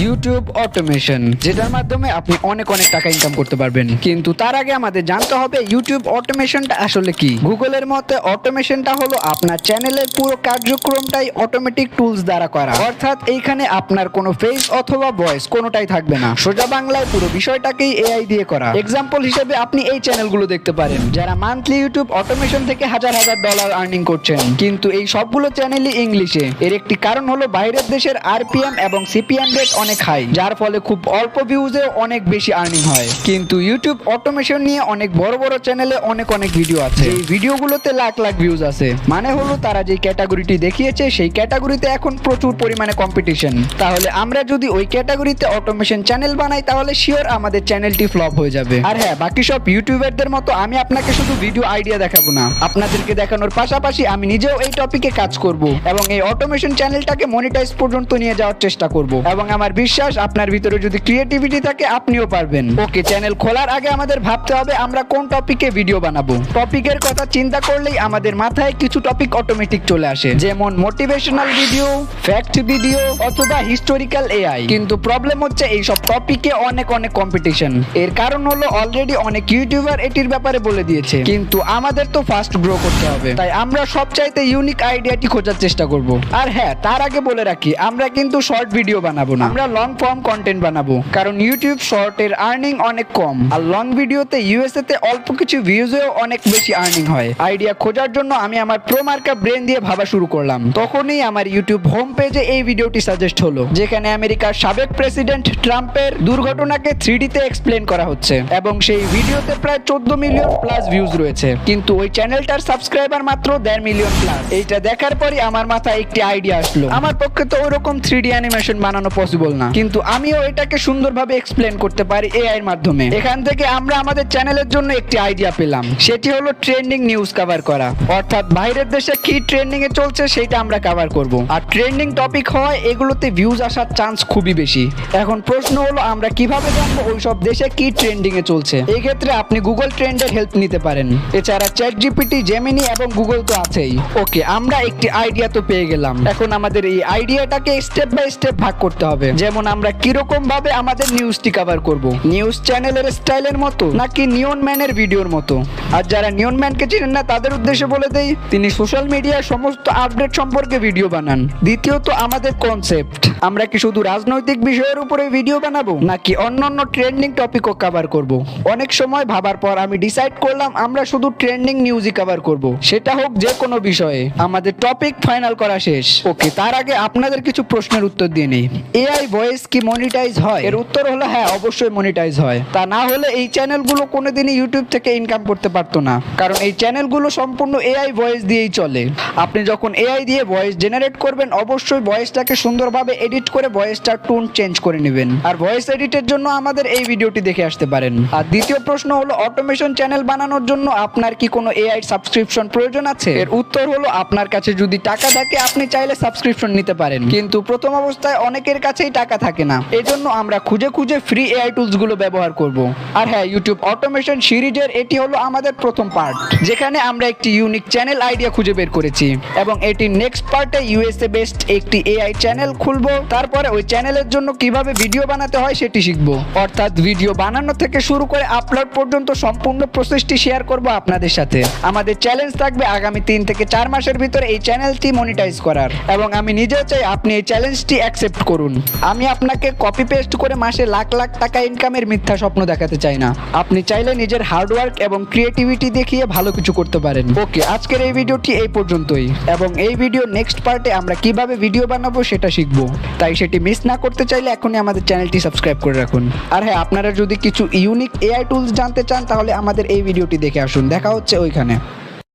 YouTube automation, যেটার মাধ্যমে আপনি অনেক টাকা ইনকাম করতে পারবেন। কিন্তু তার আগে আমাদের জানতে হবে ইউটিউব অটোমেশনটা আসলে কি। গুগলের মতে অটোমেশনটা হলো আপনার চ্যানেলের পুরো কার্যক্রমটাই অটোমেটিক টুলস দ্বারা করা, অর্থাৎ এইখানে আপনার কোনো ফেস অথবা ভয়েস কোনোটাই থাকবে না। সোজা বাংলায় পুরো বিষয়টাকেই এআই দিয়ে করা। এক্সাম্পল হিসেবে আপনি এই চ্যানেলগুলো দেখতে পারেন যারা মান্থলি ইউটিউব অটোমেশন থেকে হাজার ডলার আর্নিং করছেন, কিন্তু এই সবগুলো চ্যানেলই ইংলিশে। এর একটি কারণ হলো বাইরের দেশের আরপিএম এবং সিপিএম রেট অনেক হাই, যার ফলে খুব অল্প ভিউজে অনেক বেশি আর্নিং হয়। কিন্তু ইউটিউব অটোমেশন নিয়ে অনেক বড় চ্যানেলে অনেক ভিডিও আছে, এই ভিডিওগুলোতে লাখ ভিউজ আছে। মানে হলো তারা যে ক্যাটাগরিটি দেখিয়েছে সেই ক্যাটাগরিতে এখন প্রচুর পরিমাণে কম্পিটিশন। তাহলে আমরা যদি ওই ক্যাটাগরিতে অটোমেশন চ্যানেল বানাই তাহলে শিওর আমাদের চ্যানেলটি ফ্লপ হয়ে যাবে। আর হ্যাঁ, বাকি সব ইউটিউবারদের মতো আমি আপনাকে শুধু ভিডিও আইডিয়া দেখাবো না, আপনাদেরকে দেখানোর পাশাপাশি আমি নিজেও এই টপিকে কাজ করব এবং এই অটোমেশন চ্যানেলটাকে মনিটাইজ পর্যন্ত নিয়ে যাওয়ার চেষ্টা করব। এবং আমার বিশ্বাস আপনার ভিতরে যদি ক্রিয়েটিভিটি থাকে আপনিও পারবেন। ওকে, চ্যানেল খোলার আগে আমাদের ভাবতে হবে আমরা কোন টপিকে ভিডিও বানাবো। টপিকের কথা চিন্তা করলেই আমাদের মাথায় কিছু টপিক অটোমেটিক চলে আসে, যেমন মোটিভেশনাল ভিডিও, ফ্যাক্ট ভিডিও অথবা হিস্টোরিক্যাল এআই। কিন্তু প্রবলেম হচ্ছে এই সব টপিকে অনেক কম্পিটিশন। এর কারণ হলো অলরেডি অনেক ইউটিউবার এটির ব্যাপারে বলে দিয়েছে, কিন্তু আমাদের তো ফাস্ট গ্রো করতে হবে, তাই আমরা সবচাইতে ইউনিক আইডিয়াটি খোঁজার চেষ্টা করব। আর হ্যাঁ, তার আগে বলে রাখি আমরা কিন্তু শর্ট ভিডিও বানাবো না, আমরা লং ফর্ম কন্টেন্ট বানাবো, কারণ ইউটিউব শর্টের আর্নিং অনেক কম আর লং ভিডিওতে ইউএসএ তে অল্প কিছু ভিউজেও অনেক বেশি আর্নিং হয়। আইডিয়া খোঁজার জন্য আমি আমার প্রো মার্কা ব্রেন দিয়ে ভাবা শুরু করলাম। তখনই আমার ইউটিউব হোম পেজে এই ভিডিওটি সাজেস্ট হলো, যেখানে আমেরিকার সাবেক প্রেসিডেন্ট ট্রাম্পের দুর্ঘটনাকে 3D তে এক্সপ্লেন করা হচ্ছে এবং সেই ভিডিওতে প্রায় 14 মিলিয়ন প্লাস ভিউজ রয়েছে, কিন্তু ওই চ্যানেলটার সাবস্ক্রাইবার মাত্র 1.5 মিলিয়ন প্লাস। এইটা দেখার পরই আমার মাথায় একটি আইডিয়া আসলো। আমার পক্ষে তো ওরকম 3D অ্যানিমেশন বানানো পসিবল না, কিন্তু আমিও এটাকে সুন্দরভাবে এক্সপ্লেন করতে পারি এআই এর মাধ্যমে। এখান থেকে আমরা আমাদের চ্যানেলের জন্য একটি আইডিয়া পেলাম, সেটি হলো ট্রেন্ডিং নিউজ কভার করা, অর্থাৎ বাইরের দেশে কি ট্রেন্ডিং এ চলছে সেটা আমরা কভার করব। আর ট্রেন্ডিং টপিক হয় এগুলোতে ভিউজ আসার চান্স খুবই বেশি। এখন প্রশ্ন হলো আমরা কিভাবে জানবো ওই সব দেশে কি ট্রেন্ডিং এ চলছে। এই ক্ষেত্রে আপনি গুগল ট্রেন্ডের হেল্প নিতে পারেন। এছাড়া চ্যাট জিপিটি, জেমিনি এবং গুগল তো আছেই। ওকে, আমরা একটি আইডিয়া তো পেয়ে গেলাম। এখন আমাদের এই আইডিয়াটাকে স্টেপ বাই স্টেপ ভাগ করতে হবে, যেমন আমরা কিরকম ভাবে আমাদের নিউজটি কভার করব। নিউজ চ্যানেলের স্টাইলের মতো নাকি নিয়ন ম্যানের ভিডিওর মতো। আর যারা নিয়ন ম্যানকে চিনেন না তাদের উদ্দেশ্যে বলে দেই, তিনি সোশ্যাল মিডিয়ার সমস্ত আপডেট সম্পর্কে ভিডিও বানান। দ্বিতীয়ত আমাদের কনসেপ্ট, আমরা কি শুধু রাজনৈতিক বিষয়ের উপরে ভিডিও বানাবো নাকি অন্যান্য ট্রেন্ডিং টপিকও কভার করব। অনেক সময় ভাবার পর আমি ডিসাইড করলাম আমরা শুধু ট্রেন্ডিং নিউজই কভার করব, সেটা হোক যে কোনো বিষয়ে। আমাদের টপিক ফাইনাল করা শেষ। ওকে, তার আগে আপনাদের কিছু প্রশ্নের উত্তর দিয়ে নেই। এআই ভয়েস কি মনিটাইজ হয়? এর উত্তর হলো হ্যাঁ, অবশ্যই মনিটাইজ হয়। তা না হলে এই চ্যানেলগুলো কোনোদিনই ইউটিউব থেকে ইনকাম করতে পারতো না, কারণ এই চ্যানেলগুলো সম্পূর্ণ এআই ভয়েস দিয়েই চলে। আপনি যখন এআই দিয়ে ভয়েস জেনারেট করবেন অবশ্যই ভয়েসটাকে সুন্দরভাবে এডিট করে ভয়েসটার টোন চেঞ্জ করে নেবেন। আর ভয়েস এডিটের জন্য আমাদের এই ভিডিওটি দেখে আসতে পারেন। আর দ্বিতীয় প্রশ্ন হলো অটোমেশন চ্যানেল বানানোর জন্য আপনার কি কোনো এআই সাবস্ক্রিপশন প্রয়োজন আছে? এর উত্তর হলো আপনার কাছে যদি টাকা থাকে আপনি চাইলে সাবস্ক্রিপশন নিতে পারেন, কিন্তু প্রথম অবস্থায় অনেকের কাছেই টাকা থাকে না। এজন্য আমরা খুঁজে ফ্রি এআই টুলস গুলো ব্যবহার করব। আর হ্যাঁ, ইউটিউব অটোমেশন সিরিজের এটি হলো আমাদের প্রথম পার্ট, যেখানে আমরা একটি ইউনিক চ্যানেল আইডিয়া খুঁজে বের করেছি এবং এটি নেক্সট পার্টে ইউএসএ বেসড একটি এআই চ্যানেল খুলবো। তারপরে ওই চ্যানেলের জন্য কিভাবে ভিডিও বানাতে হয় সেটি শিখবো, অর্থাৎ ভিডিও বানানো থেকে শুরু করে আপলোড পর্যন্ত সম্পূর্ণ প্রসেসটি শেয়ার করব আপনাদের সাথে। আমাদের চ্যালেঞ্জ থাকবে আগামী 3 থেকে 4 মাসের ভিতরে এই চ্যানেলটি মনিটাইজ করার, এবং আমি নিজেও চাই আপনি এই চ্যালেঞ্জটি অ্যাকসেপ্ট করুন। আমি আপনাকে কপি পেস্ট করে মাসে লাখ টাকা ইনকামের মিথ্যা স্বপ্ন দেখাতে চাই না। আপনি চাইলে নিজের হার্ডওয়ার্ক এবং ক্রিয়েটিভিটি দেখিয়ে ভালো কিছু করতে পারেন। ওকে, আজকের এই ভিডিওটি এই পর্যন্তই, এবং এই ভিডিও নেক্সট পার্টে আমরা কিভাবে ভিডিও বানাবো সেটা শিখবো। তাই সেটি মিস না করতে চাইলে এখনই আমাদের চ্যানেলটি সাবস্ক্রাইব করে রাখুন। আর হ্যাঁ, আপনারা যদি কিছু ইউনিক এআই টুলস জানতে চান তাহলে আমাদের এই ভিডিওটি দেখে আসুন। দেখা হচ্ছে ওইখানে।